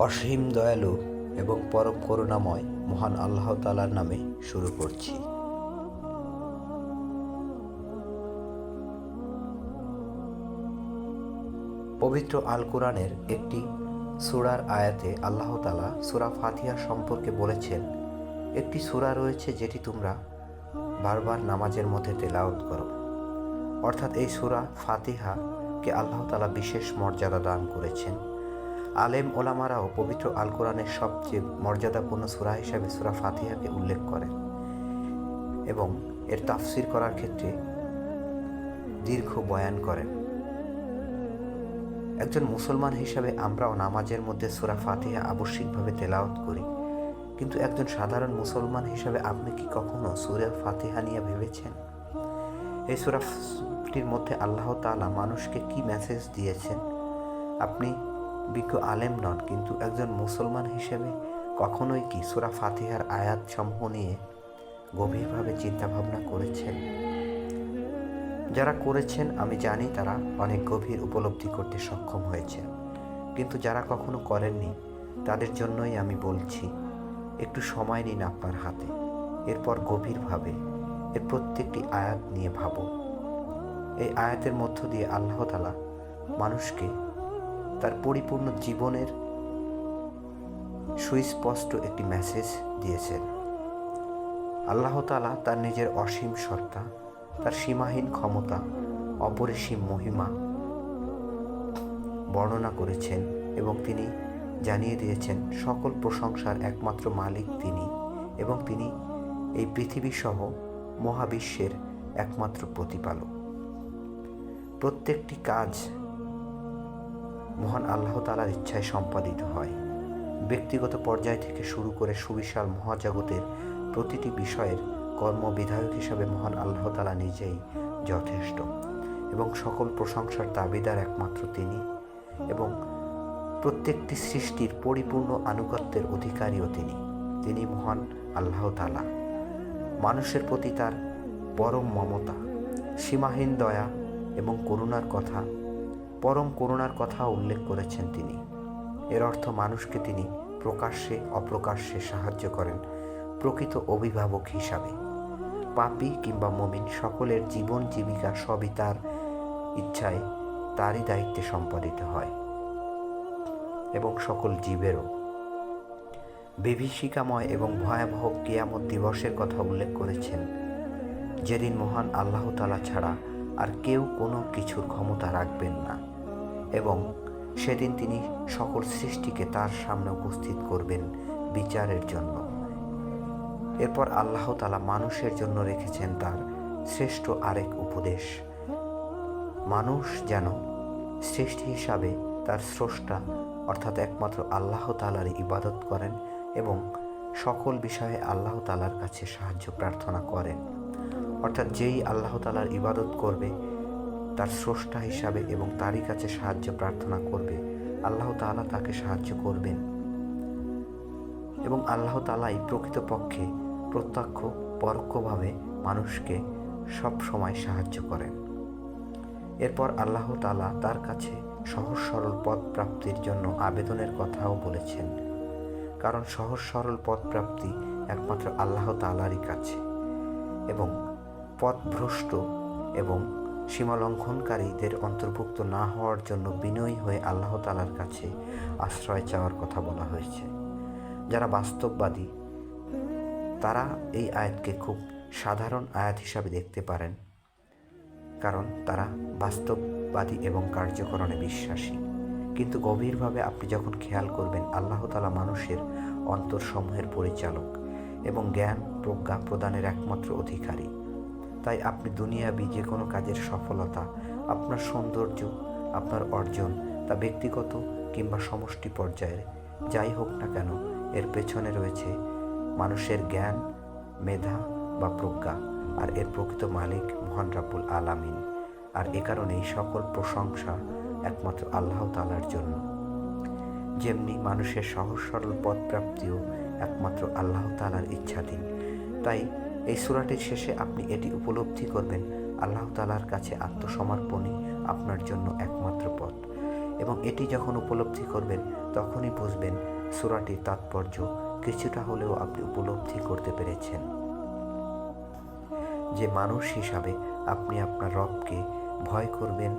অসীম দয়ালু এবং পরম করুণাময় মহান আল্লাহ তাআলার নামে শুরু করছি। পবিত্র আল কোরআনের একটি সূরার আয়াতে আল্লাহ তাআলা সূরা ফাতিহা সম্পর্কে বলেছেন, একটি সূরা রয়েছে যেটি তোমরা বারবার নামাজের মধ্যে তেলাওয়াত করো। অর্থাৎ এই সূরা ফাতিহাকে আল্লাহ তাআলা বিশেষ মর্যাদা দান করেছেন। আলেম ওলামারাও পবিত্র আল কোরআনের সবচেয়ে মর্যাদাপূর্ণ সূরা হিসাবে সূরা ফাতিহাকে উল্লেখ করেন এবং এর তাফসির করার ক্ষেত্রে দীর্ঘ বয়ান করেন। একজন মুসলমান হিসাবে আমরাও নামাজের মধ্যে সূরা ফাতিহা আবশ্যিকভাবে তেলাওয়াত করি, কিন্তু একজন সাধারণ মুসলমান হিসাবে আপনি কি কখনো সূরা ফাতিহা নিয়ে ভেবেছেন? এই সূরাটির মধ্যে আল্লাহ তাআলা মানুষকে কি মেসেজ দিয়েছেন? আপনি বিজ্ঞ আলেম নন, কিন্তু একজন মুসলমান হিসেবে কখনোই কি সূরা ফাতিহার আয়াত সমূহ নিয়ে গভীরভাবে চিন্তাভাবনা করেছেন? যারা করেছেন আমি জানি তারা অনেক গভীর উপলব্ধি করতে সক্ষম হয়েছে, কিন্তু যারা কখনো করেননি তাদের জন্যই আমি বলছি, একটু সময় নিন আপনার হাতে, এরপর গভীরভাবে এর প্রত্যেকটি আয়াত নিয়ে ভাবো। এই আয়াতের মধ্য দিয়ে আল্লাহ তাআলা মানুষকে তার পরিপূর্ণ জীবনের সুস্পষ্ট একটি মেসেজ দিয়েছেন। আল্লাহ তাআলা তার নিজের অসীম সত্তা, তার সীমাহীন ক্ষমতা, অপরিসীম মহিমা বর্ণনা করেছেন এবং তিনি জানিয়ে দিয়েছেন সকল প্রশংসার একমাত্র মালিক তিনি, এবং তিনি এই পৃথিবী সহ মহাবিশ্বের একমাত্র প্রতিপালক। প্রত্যেকটি কাজ মহান আল্লাহ তাআলার ইচ্ছায় সম্পাদিত হয়। ব্যক্তিগত পর্যায় থেকে শুরু করে সুবিশাল মহাজগতের প্রতিটি বিষয়ের কর্মবিধায়ক হিসাবে মহান আল্লাহ তাআলা নিজেই যথেষ্ট এবং সকল প্রশংসার দাবিদার একমাত্র তিনি, এবং প্রত্যেকটি সৃষ্টির পরিপূর্ণ আনুগত্যের অধিকারীও তিনি মহান আল্লাহ তাআলা। মানুষের প্রতি তার পরম মমতা, সীমাহীন দয়া এবং পরম করুণার কথা উল্লেখ করেছেন তিনি। এর অর্থ মানুষকে তিনি প্রকাশ্যে অপ্রকাশ্যে সাহায্য করেন প্রকৃত অভিভাবক হিসাবে। পাপী কিংবা মুমিন সকলের জীবন জীবিকা সবই তার ইচ্ছায়, তারই দায়িত্বে সম্পাদিত হয়, এবং সকল জীবেরও। বিভীষিকাময় এবং ভয়াবহ কিয়ামত দিবসের কথা উল্লেখ করেছেন, যেদিন মহান আল্লাহ তাআলা ছাড়া আর কেউ কোনো কিছুর ক্ষমতা রাখবেন না, এবং সেদিন তিনি সকল সৃষ্টিকে তার সামনে উপস্থিত করবেন বিচারের জন্য। এরপর আল্লাহ তাআলা মানুষের জন্য রেখেছেন তার শ্রেষ্ঠ আরেক উপদেশ। মানুষ যেন সৃষ্টি হিসাবে তার স্রষ্টা অর্থাৎ একমাত্র আল্লাহ তাআলার ইবাদত করেন এবং সকল বিষয়ে আল্লাহ তাআলার কাছে সাহায্য প্রার্থনা করেন। অর্থাৎ যেই আল্লাহ তাআলার ইবাদত করবে তার স্রষ্টা হিসাবে এবং তারই কাছে সাহায্য প্রার্থনা করবে, আল্লাহ তাআলা তাকে সাহায্য করবেন, এবং আল্লাহ তাআলাই প্রকৃতপক্ষে প্রত্যক্ষ পরোক্ষভাবে মানুষকে সব সময় সাহায্য করেন। এরপর আল্লাহ তাআলা তার কাছে সহজ সরল পথ প্রাপ্তির জন্য আবেদনের কথাও বলেছেন, কারণ সহজ সরল পথ প্রাপ্তি একমাত্র আল্লাহ তাআলারই কাছে, এবং পথভ্রষ্ট এবং সীমালঙ্ঘনকারীদের অন্তর্ভুক্ত না হওয়ার জন্য বিনয়ী হয়ে আল্লাহ তাআলার কাছে আশ্রয় চাওয়ার কথা বলা হয়েছে। যারা বাস্তববাদী তারা এই আয়াতকে খুব সাধারণ আয়াত হিসাবে দেখতে পারেন, কারণ তারা বাস্তববাদী এবং কার্যকরণে বিশ্বাসী। কিন্তু গভীরভাবে আপনি যখন খেয়াল করবেন, আল্লাহ তাআলা মানুষের অন্তরসমূহের পরিচালক এবং জ্ঞান প্রজ্ঞা প্রদানের একমাত্র অধিকারী। তাই আপনি দুনিয়াবি যে কোনো কাজের সফলতা, আপনার সৌন্দর্য, আপনার অর্জন, তা ব্যক্তিগত কিংবা সমষ্টি পর্যায়ে যাই হোক না কেন, এর পেছনে রয়েছে মানুষের জ্ঞান, মেধা বা প্রজ্ঞা, আর এর প্রকৃত মালিক মহান রাব্বুল আলামিন। আর এ কারণেই সকল প্রশংসা একমাত্র আল্লাহ তাআলার জন্য। যেমনি মানুষের সহজ সরল পথ প্রাপ্তিও একমাত্র আল্লাহ তাআলার ইচ্ছাধীন। তাই এই সূরাটির শেষে আপনি এটি উপলব্ধি করবেন, আল্লাহ তাআলার কাছে আত্মসমর্পণই আপনার জন্য একমাত্র পথ, এবং এটি যখন উপলব্ধি করবেন তখনই বুঝবেন সূরাটির তাৎপর্য কিছুটা হলেও আপনি উপলব্ধি করতে পেরেছেন। যে মানুষ হিসাবে আপনি আপনার রবকে ভয় করবেন